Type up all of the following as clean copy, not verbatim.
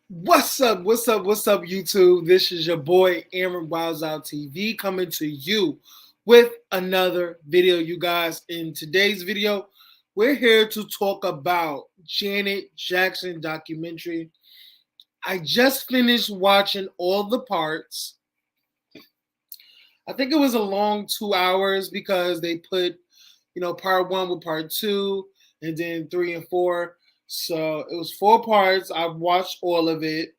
What's up? What's up? What's up, YouTube? This is your boy Aaron Wilds Out TV coming to you with another video, you guys. In today's video, we're here to talk about Janet Jackson documentary. I just finished watching all the parts. I think it was a long 2 hours because they put, part one with part two, and then three and four. So it was 4 parts. I've watched all of it.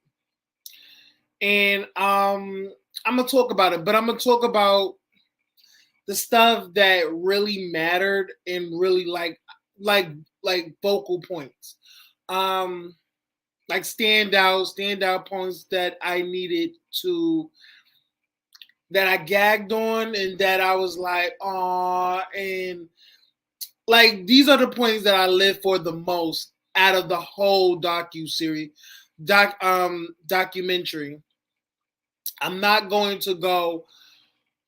And I'm gonna talk about it, but I'm gonna talk about the stuff that really mattered and really like like vocal points. Um like standout points that I needed to that I gagged on and that I was like, "Aw," and like these are the points that I live for the most out of the whole documentary. I'm not going to go,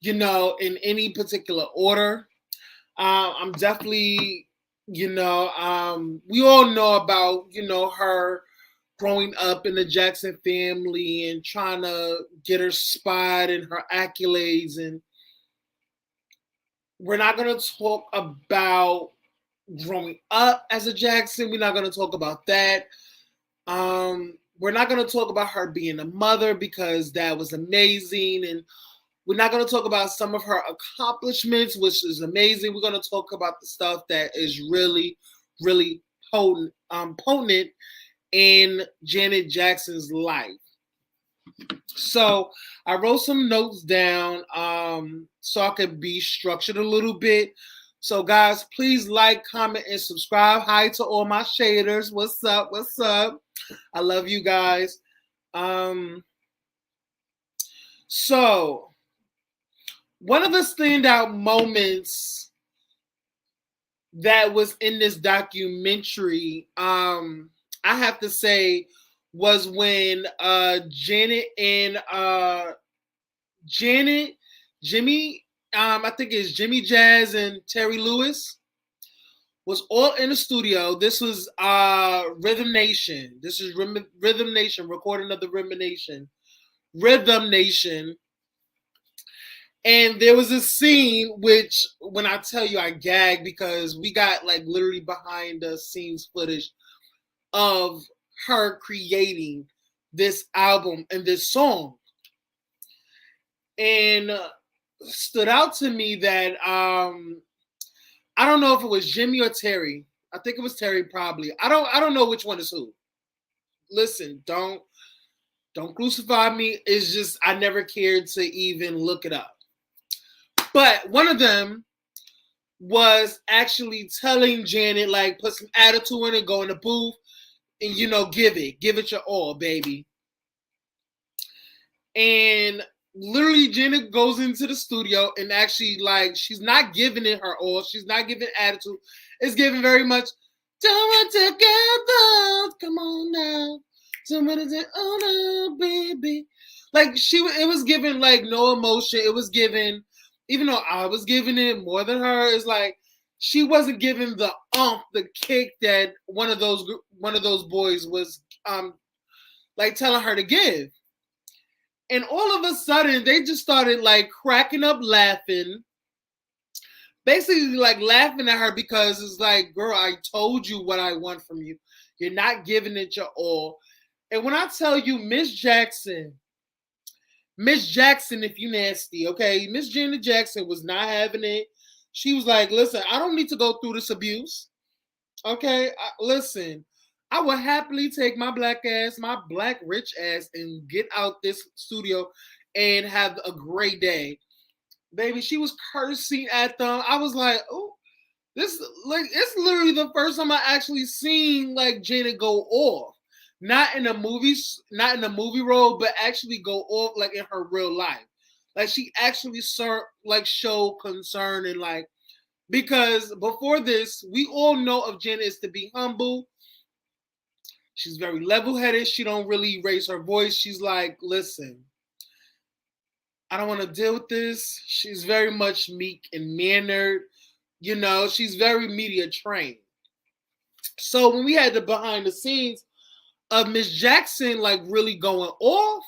in any particular order. I'm definitely, we all know about, her growing up in the Jackson family and trying to get her spot and her accolades. And we're not going to talk about growing up as a Jackson. We're not going to talk about that. We're not going to talk about her being a mother because that was amazing. And we're not going to talk about some of her accomplishments, which is amazing. We're going to talk about the stuff that is really, really potent in Janet Jackson's life. So I wrote some notes down so I could be structured a little bit. So guys, please like, comment, and subscribe. Hi to all my shaders. What's up? What's up? I love you guys. So one of the standout moments that was in this documentary, I have to say, was when Jimmy, I think it's Jimmy Jazz and Terry Lewis, was all in the studio. This was Rhythm Nation. This is Rhythm Nation, recording of the Rhythm Nation. And there was a scene which, when I tell you, I gagged because we got like literally behind the scenes footage of her creating this album and this song. And stood out to me that I don't know if it was Jimmy or Terry. I think it was Terry probably. I don't know which one is who. Listen, don't crucify me. It's just I never cared to even look it up. But one of them was actually telling Janet, like, put some attitude in it, go in the booth, and give it your all, baby. And literally, Janet goes into the studio and actually, like, she's not giving it her all. She's not giving attitude. It's giving very much, do it together. Come on now. Somebody say, oh no, baby. Like, it was giving, like, no emotion. It was giving, even though I was giving it more than her, it's like she wasn't giving the the kick that one of those boys was like telling her to give. And all of a sudden, they just started like cracking up laughing, basically like laughing at her because it's like, girl, I told you what I want from you. You're not giving it your all. And when I tell you, Miss Jackson, if you nasty, okay? Miss Janet Jackson was not having it. She was like, listen, I don't need to go through this abuse. Okay? Listen, I would happily take my black rich ass, and get out this studio and have a great day. Baby, she was cursing at them. I was like, oh, this, like, it's literally the first time I actually seen like Janet go off. Not in the movies, not in the movie role, but actually go off like in her real life. Like she actually show concern and like, because before this, we all know of Janet is to be humble. She's very level-headed. She don't really raise her voice. She's like, listen, I don't want to deal with this. She's very much meek and mannered. She's very media trained. So when we had the behind the scenes of Miss Jackson like really going off,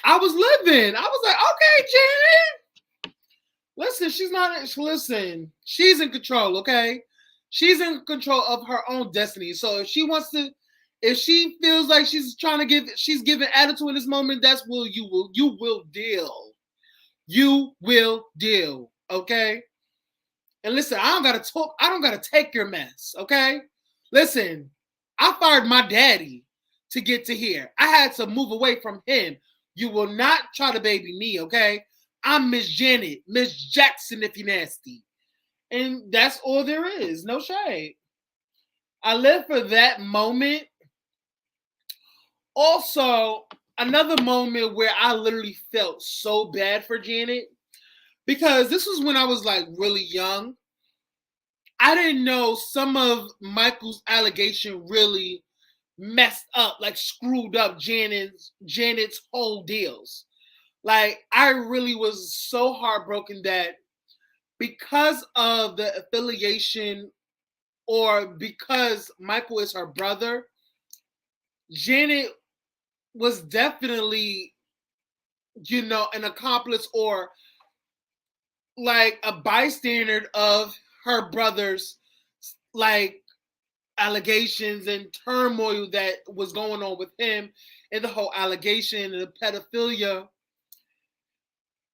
I was living. I was like, okay, Janet. Listen, she's not. Listen, she's in control. Okay, she's in control of her own destiny. So if she wants to, if she feels like she's trying to she's giving attitude in this moment. That's what you will deal. You will deal. Okay. And listen, I don't gotta talk. I don't gotta take your mess. Okay. Listen, I fired my daddy to get to here. I had to move away from him. You will not try to baby me. Okay. I'm Miss Janet, Miss Jackson, if you nasty. And that's all there is. No shade. I live for that moment. Also, another moment where I literally felt so bad for Janet because this was when I was like really young. I didn't know some of Michael's allegation really messed up, like screwed up Janet's whole deals. Like I really was so heartbroken that because of the affiliation or because Michael is her brother, Janet was definitely, an accomplice or like a bystander of her brother's like allegations and turmoil that was going on with him and the whole allegation and the pedophilia.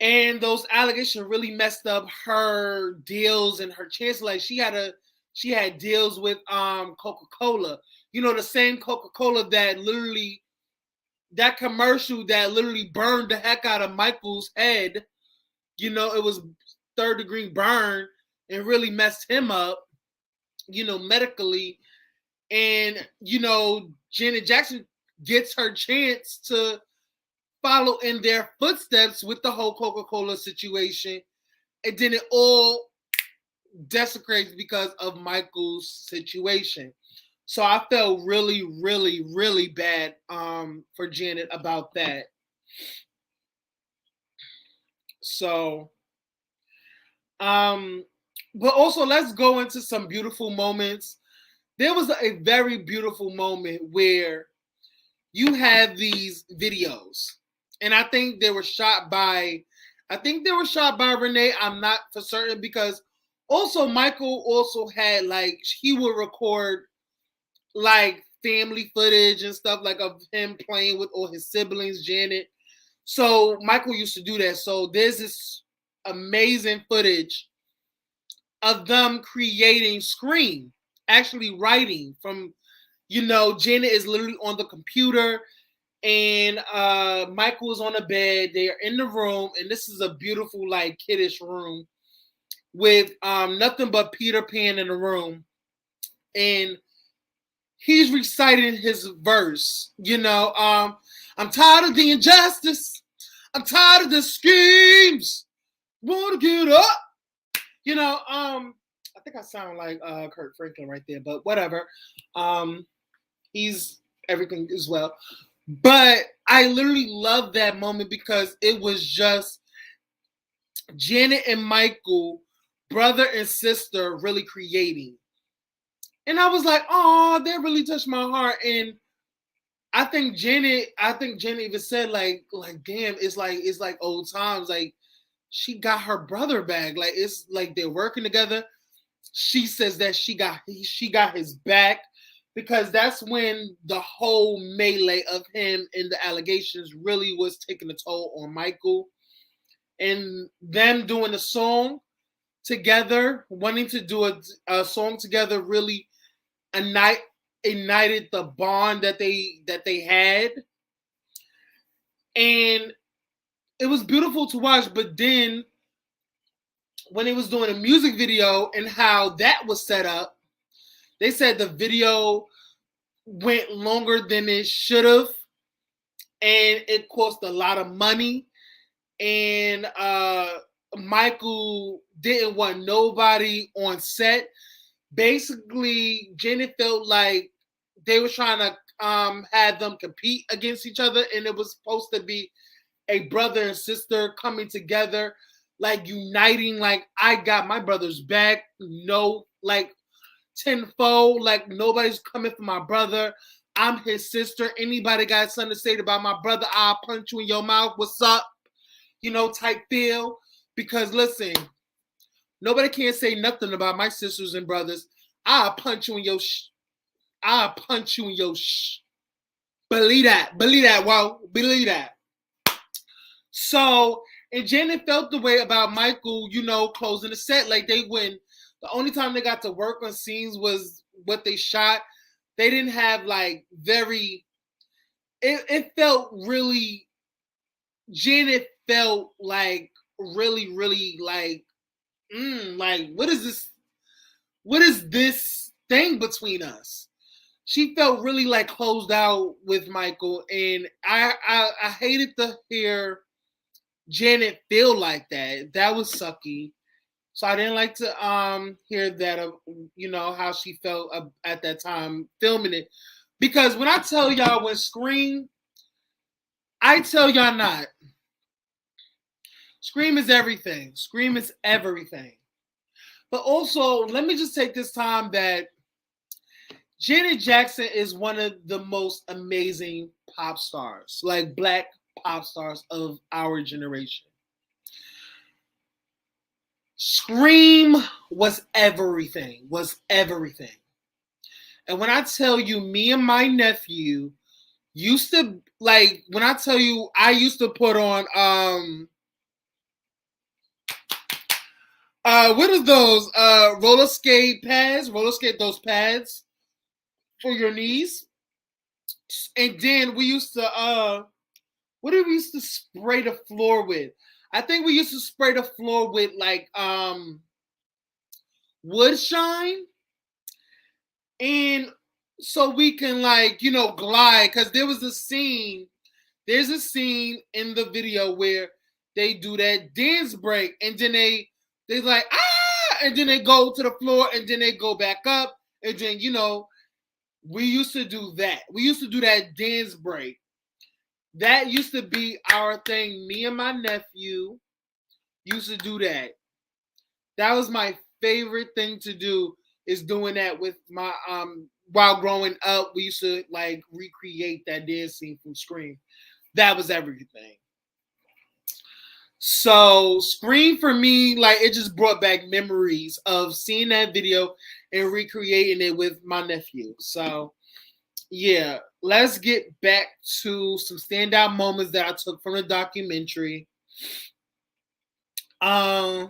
And those allegations really messed up her deals and her chance. Like she had deals with Coca-Cola. The same Coca-Cola that commercial that literally burned the heck out of Michael's head. It was third degree burn and really messed him up, medically. And, Janet Jackson gets her chance to follow in their footsteps with the whole Coca-Cola situation. And then it all desecrates because of Michael's situation. So I felt really, really, really bad for Janet about that. So, but also let's go into some beautiful moments. There was a very beautiful moment where you have these videos, and I think they were shot by Renee. I'm not for certain because also Michael also had like he would record like family footage and stuff like of him playing with all his siblings, Janet. So Michael used to do that. So there's this amazing footage of them creating Scream, actually writing from, Janet is literally on the computer and Michael is on the bed. They are in the room, and this is a beautiful, like, kiddish room with nothing but Peter Pan in the room. And he's reciting his verse, I'm tired of the injustice. I'm tired of the schemes. Want to get up. I think I sound like Kurt Franklin right there, but whatever. He's everything as well. But I literally love that moment because it was just Janet and Michael, brother and sister, really creating. And I was like, oh, that really touched my heart. And I think Janet even said like, damn, it's like old times. Like she got her brother back. Like it's like they're working together. She says that she got his back because that's when the whole melee of him and the allegations really was taking a toll on Michael. And them doing a song together, wanting to do a song together, really ignited the bond that they had. And it was beautiful to watch. But then when it was doing a music video and how that was set up, they said the video went longer than it should have, and it cost a lot of money. And Michael didn't want nobody on set. Basically, Janet felt like they were trying to have them compete against each other, and it was supposed to be a brother and sister coming together, like uniting, like I got my brother's back, no, like tenfold, like nobody's coming for my brother. I'm his sister. Anybody got something to say about my brother? I'll punch you in your mouth. What's up? Type feel. Because listen, nobody can say nothing about my sisters and brothers. I'll punch you in your I'll punch you in your Believe that. Believe that. Well, believe that. So, and Janet felt the way about Michael, closing the set. Like they win. The only time they got to work on scenes was what they shot. They didn't have like it felt really, Janet felt like really, really like what is this? What is this thing between us? She felt really like closed out with Michael, and I hated to hear Janet feel like that. That was sucky. So I didn't like to hear that how she felt at that time filming it. Because when I tell y'all when Scream, I tell y'all not. Scream is everything. Scream is everything. But also, let me just take this time that Janet Jackson is one of the most amazing pop stars, like black pop stars of our generation. Scream was everything, And when I tell you, me and my nephew used to, like, when I tell you, I used to put on, what are those, roller skate pads, those pads for your knees. And then we used to, what did we used to spray the floor with? I think we used to spray the floor with like wood shine, and so we can glide. Because there's a scene in the video where they do that dance break, and then they like and then they go to the floor, and then they go back up, and then we used to do that. We used to do that dance break. That used to be our thing. Me and my nephew used to do that. That was my favorite thing to do, is doing that with my while growing up. We used to like recreate that dance scene from Scream. That was everything. So Scream for me, like, it just brought back memories of seeing that video and recreating it with my nephew. So yeah, let's get back to some standout moments that I took from the documentary. I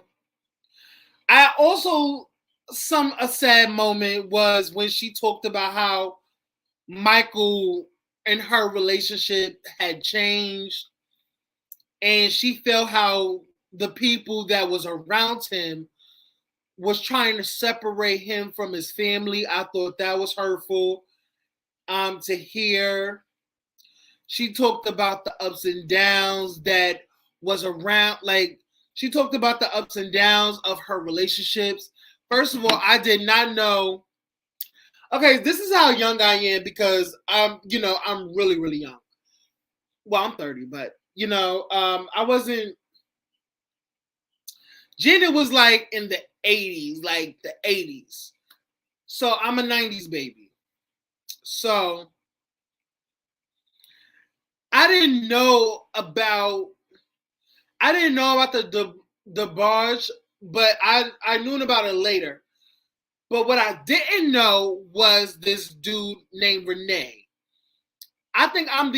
also, a sad moment was when she talked about how Michael and her relationship had changed, and she felt how the people that was around him was trying to separate him from his family. I thought that was hurtful to hear. She talked about the ups and downs that was around, like, she talked about the ups and downs of her relationships. First of all, I did not know. Okay, this is how young I am, because I'm really, really young. Well, I'm 30, but I wasn't. Jenna was like in the 80s, like the 80s. So I'm a 90s baby. So I didn't know about the barge, but I knew about it later. But what I didn't know was this dude named Renee. I think I'm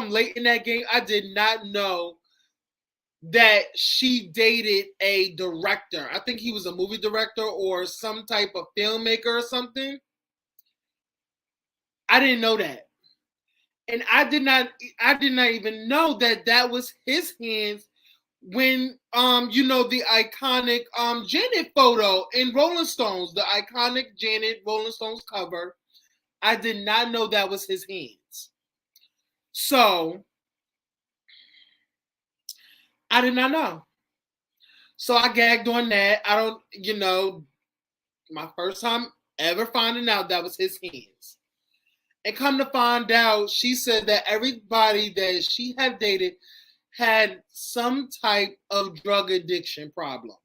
late in that game. I did not know that she dated a director. I think he was a movie director or some type of filmmaker or something. I didn't know that. And I did not even know that was his hands when the iconic Janet photo in Rolling Stones, the iconic Janet Rolling Stones cover. I did not know that was his hands. So I did not know. So I gagged on that. I don't, my first time ever finding out that was his hands. And come to find out, she said that everybody that she had dated had some type of drug addiction problem.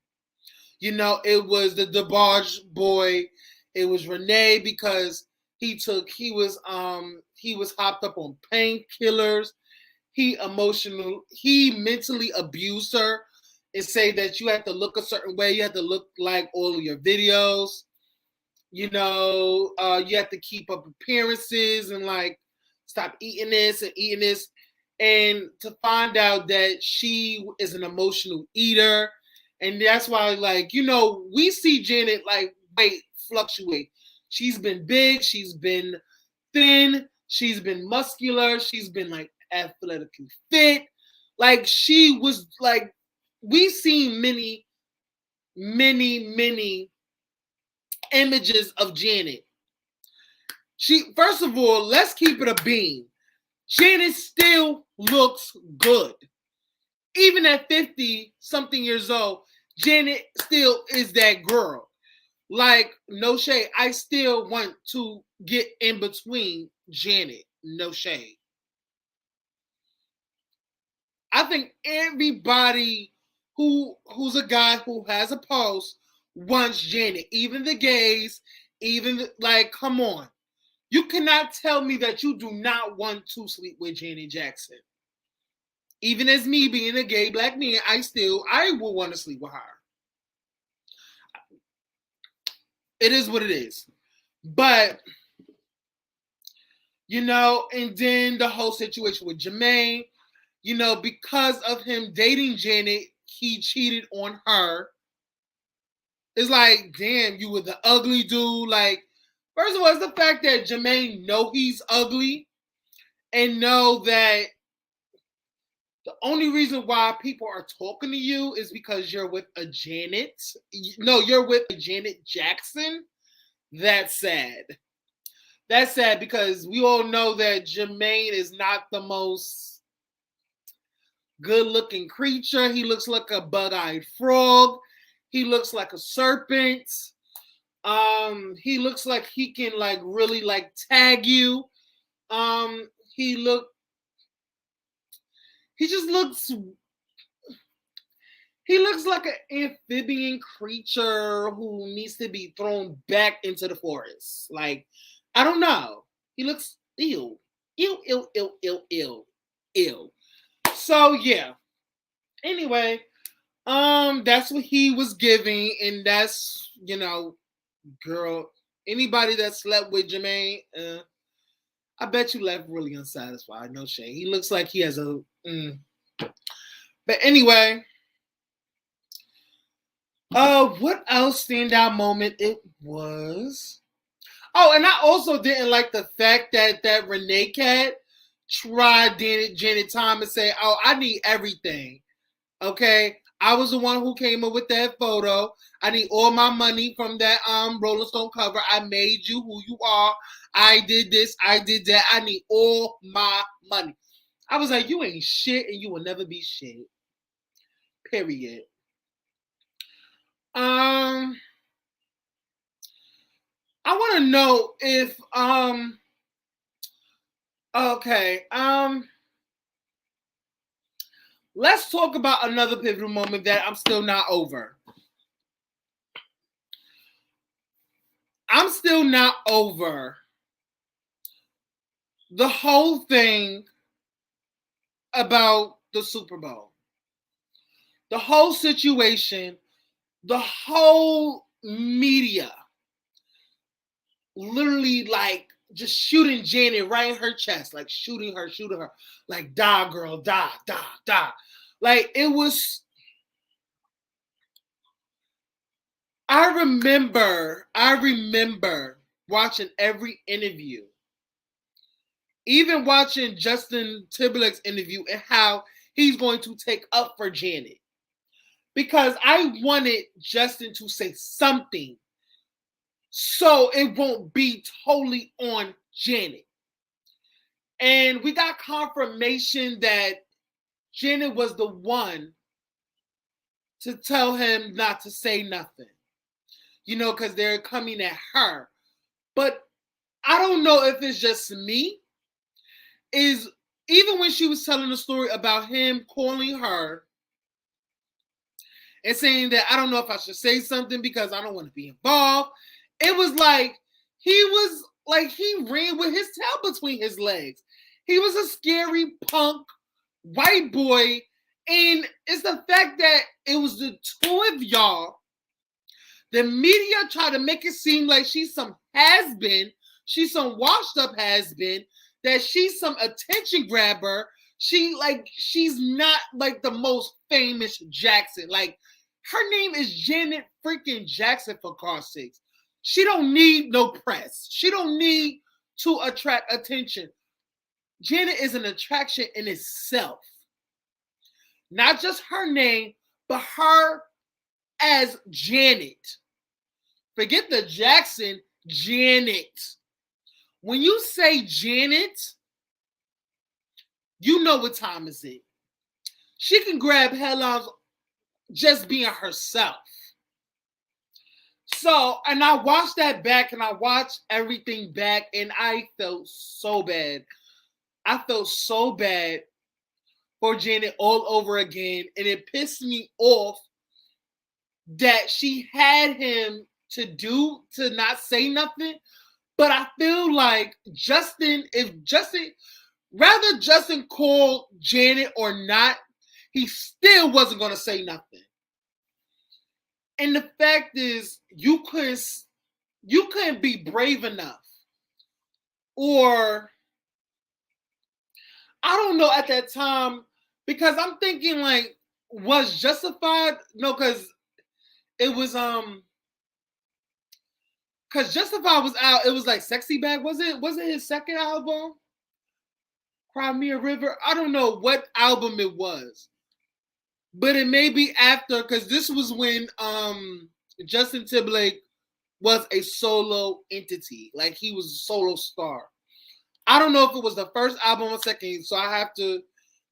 It was the DeBarge boy. It was Renee, because He was hopped up on painkillers. He mentally abused her and say that you have to look a certain way, you have to look like all of your videos, you have to keep up appearances and like stop eating this and eating this. And to find out that she is an emotional eater. And that's why, like, we see Janet like weight fluctuate. She's been big, she's been thin, she's been muscular, she's been like athletically fit. Like she was like, we've seen many, many, many images of Janet. First of all, let's keep it a beam. Janet still looks good. Even at 50 something years old, Janet still is that girl. Like, no shade. I still want to get in between Janet. No shade. I think everybody who's a guy who has a pulse wants Janet. Even the gays, like, come on. You cannot tell me that you do not want to sleep with Janet Jackson. Even as me being a gay black man, I will want to sleep with her. It is what it is. But, and then the whole situation with Jermaine, because of him dating Janet, he cheated on her. It's like, damn, you were the ugly dude. Like, first of all, it's the fact that Jermaine know he's ugly and know that the only reason why people are talking to you is because you're with a Janet. No, you're with a Janet Jackson. That's sad. That's sad because we all know that Jermaine is not the most good-looking creature. He looks like a bug-eyed frog. He looks like a serpent. He looks like he can like really like tag you. He looks like an amphibian creature who needs to be thrown back into the forest. Like, I don't know. He looks ill. Ill. So yeah. Anyway, that's what he was giving, and that's, girl, anybody that slept with Jermaine, I bet you left really unsatisfied. No shade. He looks like he has a. But anyway, what else standout moment it was? Oh, and I also didn't like the fact that Renee Cat tried Janet Time and say, "Oh, I need everything." Okay, I was the one who came up with that photo. I need all my money from that Rolling Stone cover. I made you who you are. I did this. I did that. I need all my money. I was like, you ain't shit, and you will never be shit. Period. I want to know if okay let's talk about another pivotal moment that I'm still not over. I'm still not over the whole thing about the Super Bowl. The whole situation, the whole media literally like just shooting Janet right in her chest, like shooting her, like, die, girl, die, die, die. Like, it was. I remember watching every interview, even watching Justin Timberlake's interview and how he's going to take up for Janet. Because I wanted Justin to say something so it won't be totally on Janet. And we got confirmation that Janet was the one to tell him not to say nothing. Because they're coming at her. But I don't know if it's just me. Even when she was telling the story about him calling her and saying that I don't know if I should say something because I don't want to be involved. It was like he was like he ran with his tail between his legs. He was a scary punk white boy. And it's the fact that it was the two of y'all. The media tried to make it seem like she's some has-been, she's some washed-up has-been, that she's some attention grabber. She's not like the most famous Jackson. Like, her name is Janet freaking Jackson, for God's sakes. She don't need no press. She don't need to attract attention. Janet is an attraction in itself. Not just her name, but her as Janet. Forget the Jackson, Janet. When you say Janet, you know what time is it. She can grab headlines just being herself. So, and I watched that back and I watched everything back and I felt so bad. I felt so bad for Janet all over again. And it pissed me off that she had him to not say nothing. But I feel like whether Justin called Janet or not, he still wasn't going to say nothing. And the fact is, you couldn't be brave enough. Or, I don't know at that time, because I'm thinking like, was Justified? No, because it was, because Justified was out, it was like Sexy Back. Was it his second album? Cry Me a River? I don't know what album it was. But it may be after, because this was when Justin Timberlake was a solo entity. Like, he was a solo star. I don't know if it was the first album or second, so I have to,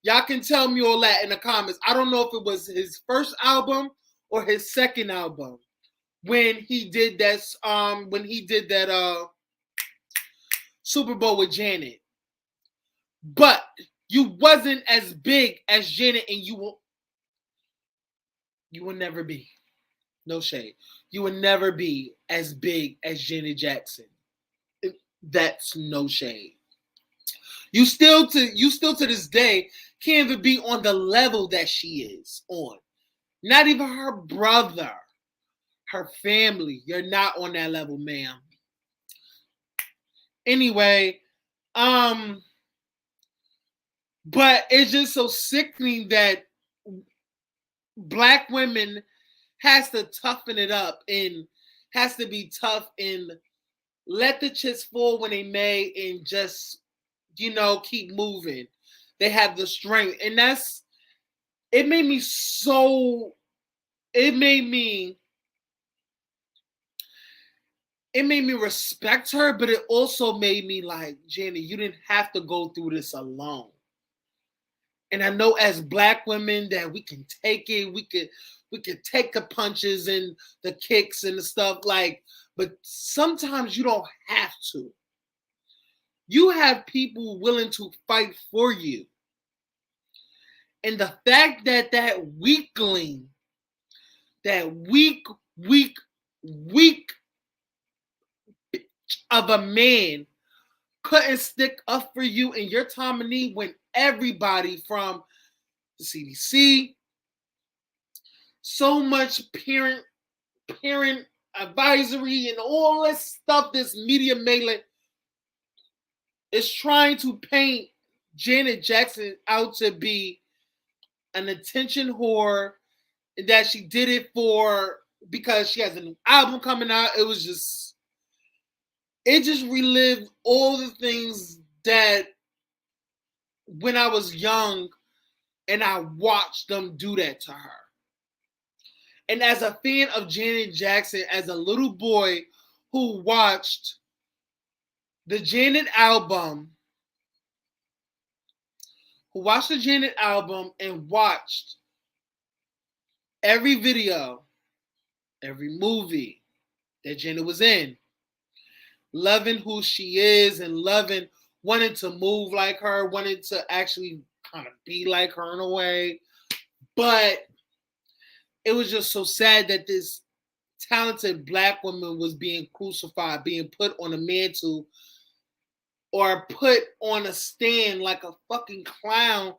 y'all can tell me all that in the comments. I don't know if it was his first album or his second album when he did that Super Bowl with Janet. But you wasn't as big as Janet, and you will never be. No shade. You will never be as big as Janet Jackson. That's no shade. You still to this day can't even be on the level that she is on. Not even her brother, her family. You're not on that level, ma'am. Anyway, but it's just so sickening that Black women has to toughen it up and has to be tough and let the chips fall when they may and just, keep moving. They have the strength. And it made me respect her, but it also made me like, Jenny, you didn't have to go through this alone. And I know as Black women that we can take it, we could take the punches and the kicks and the stuff, but sometimes you don't have to. You have people willing to fight for you. And the fact that weakling, that weak of a man couldn't stick up for you in your time of need when everybody from the CDC, so much parent advisory and all that stuff, this media mailing is trying to paint Janet Jackson out to be an attention whore, that she did it because she has a new album coming out. It just relived all the things that when I was young and I watched them do that to her. And as a fan of Janet Jackson, as a little boy who watched the Janet album, and watched every video, every movie that Janet was in, loving who she is and wanting to move like her, wanting to actually kind of be like her in a way. But it was just so sad that this talented black woman was being crucified, being put on a mantle or put on a stand like a fucking clown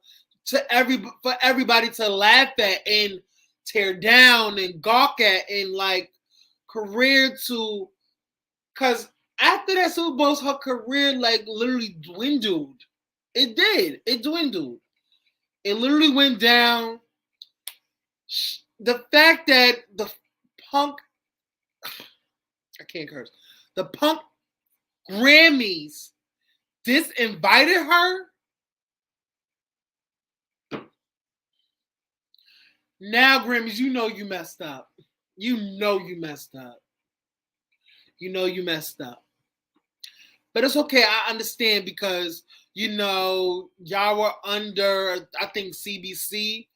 for everybody to laugh at and tear down and gawk at and like career to, because after that Super Bowl, her career like literally dwindled. It did. It dwindled. It literally went down. The fact that the punk, I can't curse, the punk Grammys disinvited her. Now, Grammys, you know you messed up. You know you messed up. You know you messed up. But it's okay. I understand because, you know, y'all were under, I think, CBC.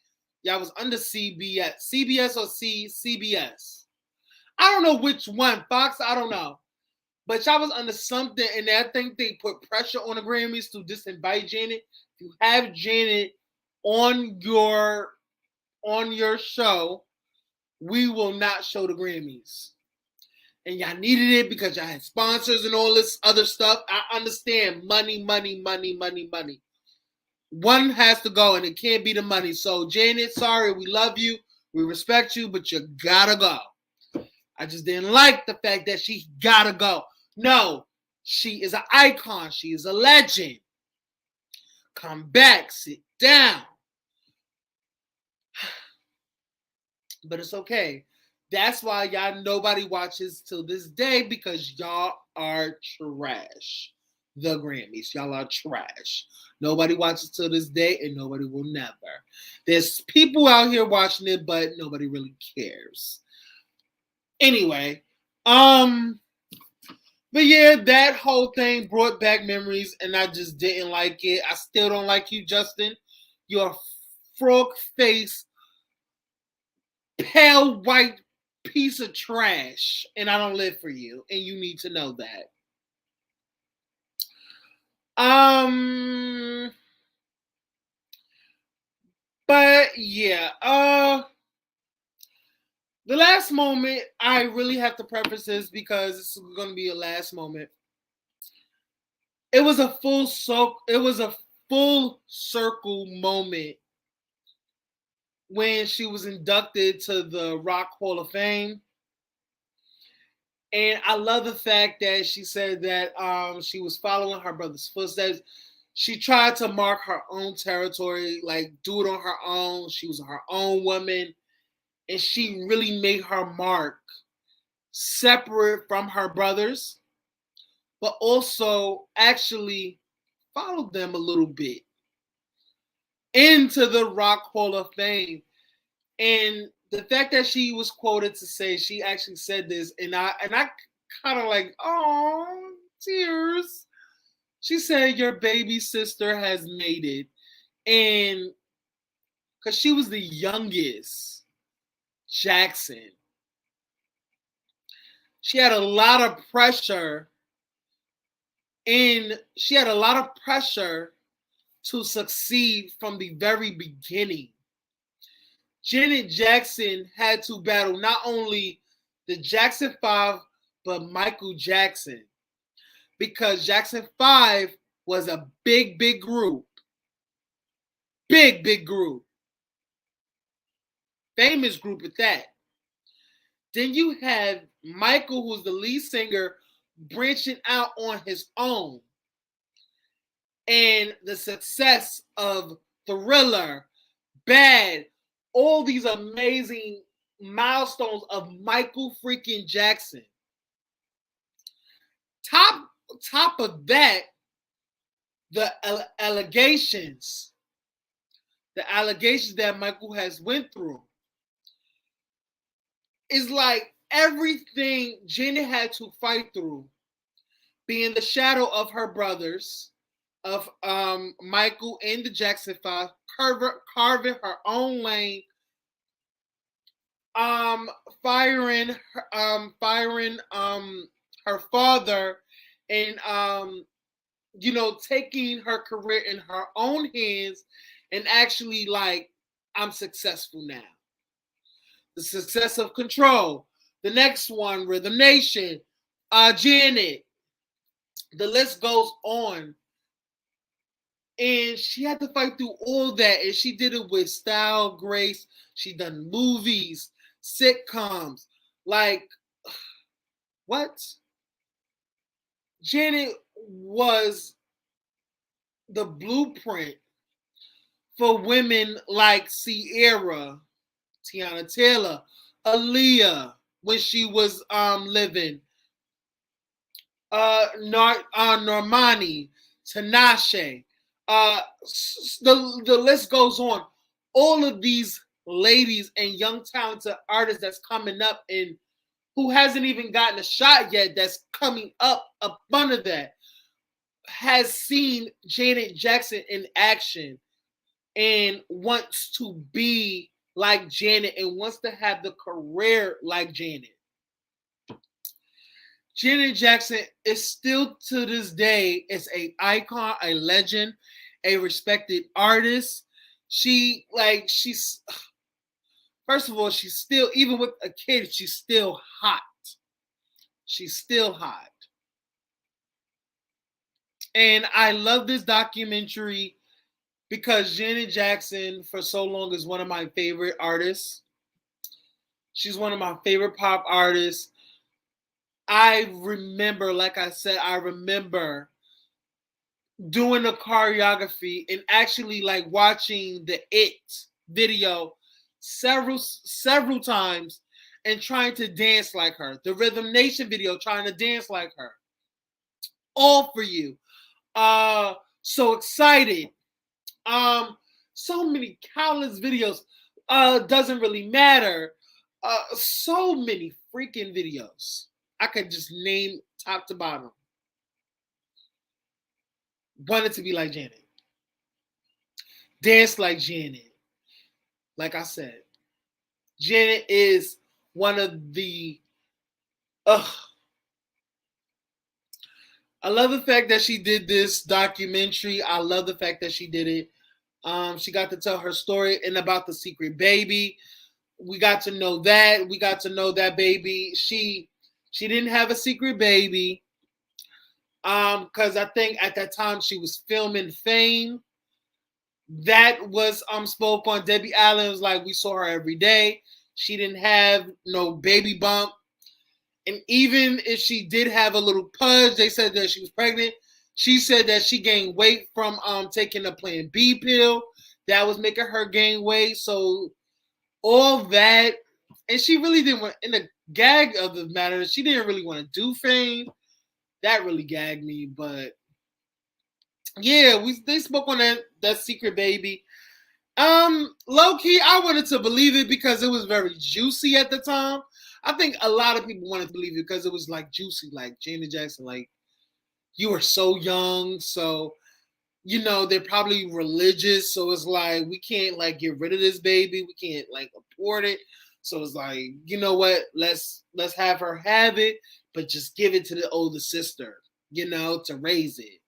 Y'all was under CBS or CBS. I don't know which one. Fox, I don't know. But y'all was under something, and I think they put pressure on the Grammys to disinvite Janet. If you have Janet on your show, we will not show the Grammys. And y'all needed it because y'all had sponsors and all this other stuff. I understand. Money, money, money, money, money. One has to go, and it can't be the money. So, Janet, sorry, we love you. We respect you, but you gotta go. I just didn't like the fact that she gotta go. No, she is an icon. She is a legend. Come back, sit down. But it's okay. That's why y'all nobody watches till this day, because y'all are trash. The Grammys, y'all are trash. Nobody watches till this day, and nobody will never. There's people out here watching it, but nobody really cares. Anyway, but yeah, that whole thing brought back memories, and I just didn't like it. I still don't like you, Justin. You're a frog face, pale white piece of trash, and I don't live for you, and you need to know that. But yeah, the last moment, I really have to preface this because this is going to be a last moment. It was a full circle moment when she was inducted to the Rock Hall of Fame. And I love the fact that she said that she was following her brother's footsteps. She tried to mark her own territory, like do it on her own. She was her own woman. And she really made her mark separate from her brothers, but also actually followed them a little bit into the Rock Hall of Fame. And the fact that she was quoted to say, she actually said this, and I kind of like, oh, tears. She said, your baby sister has made it. And because she was the youngest Jackson, she had a lot of pressure to succeed from the very beginning. Janet Jackson had to battle not only the Jackson 5, but Michael Jackson. Because Jackson 5 was a big, big group. Big, big group. Famous group at that. Then you have Michael, who's the lead singer, branching out on his own. And the success of Thriller, Bad, all these amazing milestones of Michael freaking Jackson. Top of that, the allegations that Michael has went through. Is like everything Janet had to fight through, being the shadow of her brothers, of Michael and the Jackson 5, carving her own lane, firing her father, and taking her career in her own hands, and actually like, I'm successful now. The success of Control, The next one, Rhythm Nation, Janet. The list goes on. And she had to fight through all that. And she did it with style, grace. She done movies, sitcoms. Like, what? Janet was the blueprint for women like Sierra, Tiana Taylor, Aaliyah when she was living, Normani, Tinashe. The list goes on. All of these ladies and young talented artists that's coming up and who hasn't even gotten a shot yet, that's coming up under that, has seen Janet Jackson in action and wants to be like Janet and wants to have the career like Janet. Janet Jackson is still to this day is an icon, a legend, a respected artist. She's first of all, she's still, even with a kid, she's still hot. She's still hot. And I love this documentary because Janet Jackson for so long is one of my favorite artists. She's one of my favorite pop artists. I remember, like I said, I remember doing the choreography and actually like watching the It video several times and trying to dance like her. The Rhythm Nation video, trying to dance like her. All for you. So excited. So many countless videos. Doesn't really matter. So many freaking videos. I could just name top to bottom. Wanted to be like Janet. Dance like Janet. Like I said, Janet is one of the. I love the fact that she did this documentary. I love the fact that she did it. She got to tell her story and about the secret baby. We got to know that. We got to know that baby. She didn't have a secret baby. Because I think at that time she was filming Fame. That was spoke on. Debbie Allen was like, we saw her every day. She didn't have no baby bump. And even if she did have a little pudge, they said that she was pregnant. She said that she gained weight from taking a Plan B pill. That was making her gain weight. So all that, and she really didn't want, in the gag of the matter, she didn't really want to do Fame. That really gagged me, but yeah, they spoke on that secret baby. Low key, I wanted to believe it because it was very juicy at the time. I think a lot of people wanted to believe it because it was like juicy, like Janet Jackson, like you were so young, so you know they're probably religious, so it's like we can't like get rid of this baby, we can't like abort it, so it's like, you know what, let's have her have it, but just give it to the older sister, you know, to raise it,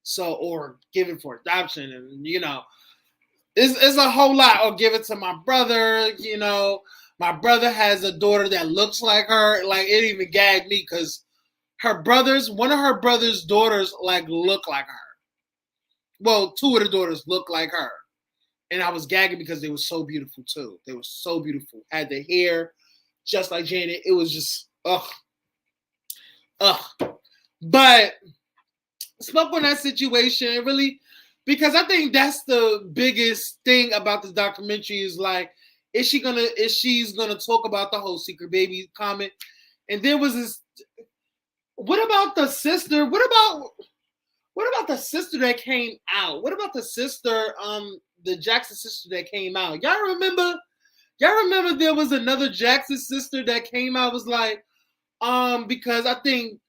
so or give it for adoption, and you know. It's a whole lot. Or give it to my brother. You know, my brother has a daughter that looks like her. Like it even gagged me because one of her brother's daughters, like look like her. Well, two of the daughters look like her, and I was gagging because they were so beautiful too. They were so beautiful. Had the hair just like Janet. It was just ugh. But spoke on that situation. It really. Because I think that's the biggest thing about this documentary is like, is she's gonna talk about the whole secret baby comment? And there was this. What about the sister? What about the sister that came out? What about the sister, the Jackson sister that came out? Y'all remember? Y'all remember there was another Jackson sister that came out? Was like, because I think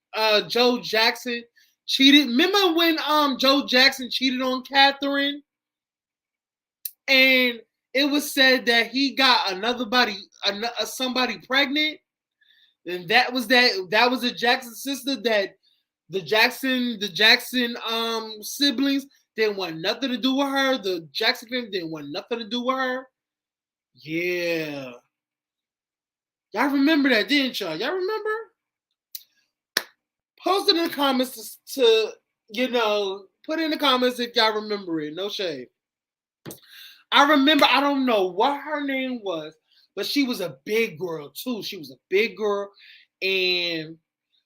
Joe Jackson cheated. Remember when Joe Jackson cheated on Catherine? And it was said that he got somebody pregnant. And that was a Jackson sister that the Jackson siblings didn't want nothing to do with her. The Jackson family didn't want nothing to do with her. Yeah. Y'all remember that, didn't y'all? Y'all remember? Post it in the comments to put in the comments if y'all remember it. No shade. I remember, I don't know what her name was, but she was a big girl too. She was a big girl, and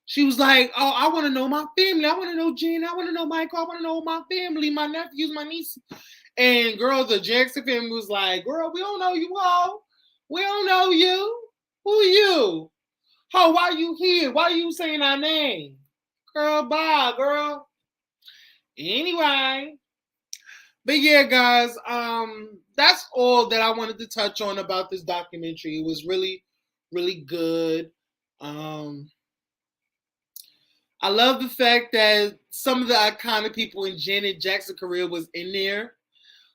she was like, "Oh, I want to know my family. I want to know Gina. I want to know Michael. I want to know my family, my nephews, my niece." And girl, the Jackson family was like, "Girl, we don't know you all. We don't know you. Who you? Oh, why you here? Why you saying our name? Girl, bye, girl." Anyway. But yeah, guys, that's all that I wanted to touch on about this documentary. It was really, really good. Um, I love the fact that some of the iconic people in Janet Jackson's career was in there.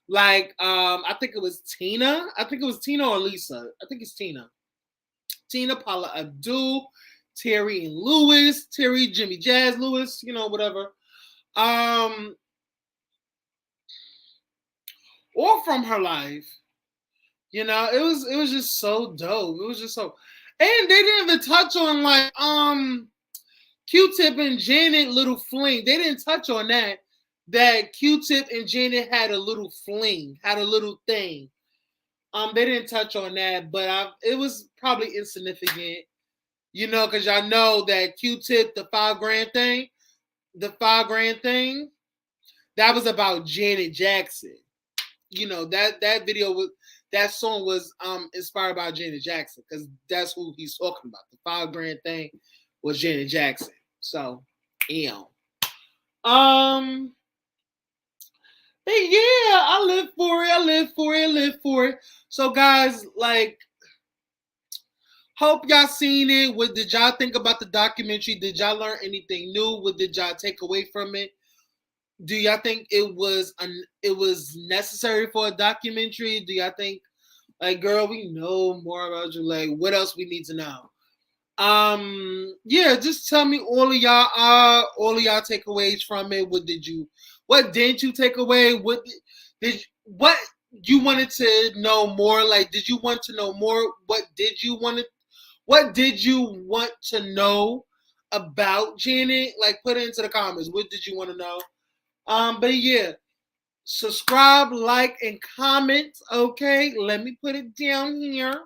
Like, I think it was Tina. I think it was Tina or Lisa. I think it's Tina. Tina, Paula Abdul, Terry and Lewis, Terry, Jimmy Jazz Lewis, whatever. Um, or from her life. It was just so dope. It was just so, and they didn't even touch on like Q-Tip and Janet little fling. They didn't touch on that. That Q-Tip and Janet had a little fling, had a little thing. They didn't touch on that, but it was probably insignificant, because y'all know that Q-Tip, the 5 grand thing, that was about Janet Jackson. That video was that song was inspired by Janet Jackson because that's who he's talking about. The 5 grand thing was Janet Jackson. So, yeah. Um, but yeah, I live for it. I live for it. I live for it. So, guys, like, hope y'all seen it. What did y'all think about the documentary? Did y'all learn anything new? What did y'all take away from it? Do y'all think it was necessary for a documentary? Do y'all think, like, girl, we know more about you. Like, what else we need to know? Yeah, just tell me all of y'all takeaways from it. What didn't you take away? What you wanted to know more? Like, did you want to know more? What did you want to know about Janet? Like, put it into the comments. What did you want to know? But yeah, subscribe, like, and comment. Okay, let me put it down here.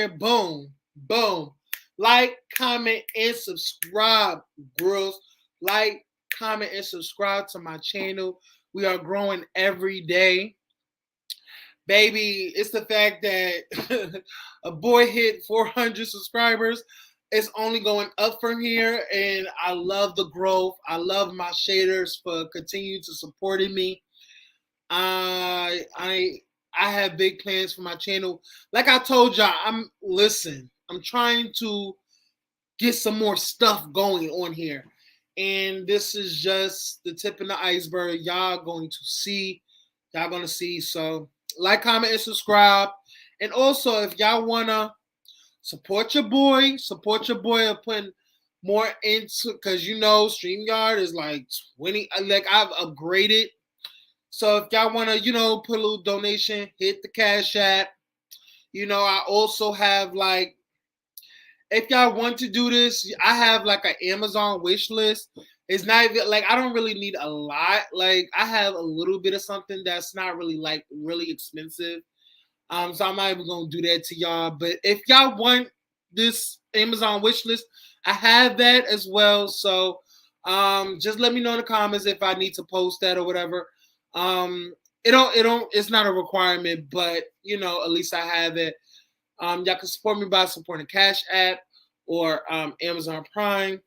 Boom, boom. Like, comment, and subscribe, girls. Like, comment, and subscribe to my channel. We are growing every day. Baby, it's the fact that a boy hit 400 subscribers. It's only going up from here, and I love the growth. I love my shaders for continuing to supporting me. I have big plans for my channel. Like I told y'all, I'm trying to get some more stuff going on here. And this is just the tip of the iceberg. Y'all gonna see. So like, comment, and subscribe. And also, if y'all wanna support your boy of putting more into, because StreamYard is like 20, like, I've upgraded. So if y'all want to, put a little donation, hit the Cash App. I also have, like, if y'all want to do this, I have like an Amazon wish list. It's not even like, I don't really need a lot. Like, I have a little bit of something that's not really like really expensive. So I'm not even gonna do that to y'all. But if y'all want this Amazon wish list, I have that as well. So just let me know in the comments if I need to post that or whatever. It's not a requirement, but at least I have it. Y'all can support me by supporting Cash App or Amazon Prime.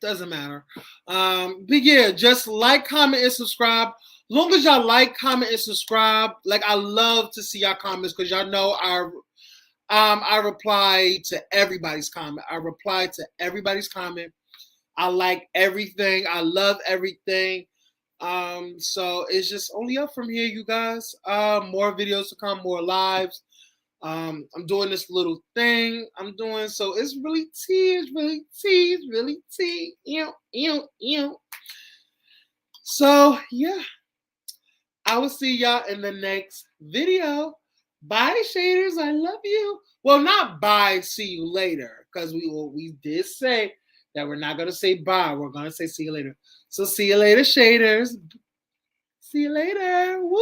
Doesn't matter. But yeah, just like, comment, and subscribe. Long as y'all like, comment, and subscribe. Like, I love to see y'all comments because y'all know I reply to everybody's comment. I like everything. I love everything. So it's just only up from here, you guys. More videos to come, more lives. I'm doing this little thing. So it's really tea. So yeah, I will see y'all in the next video. Bye, shaders. I love you. Well, not bye. See you later, because we did say that we're not gonna say bye. We're gonna say see you later. So see you later, shaders. See you later. Woo!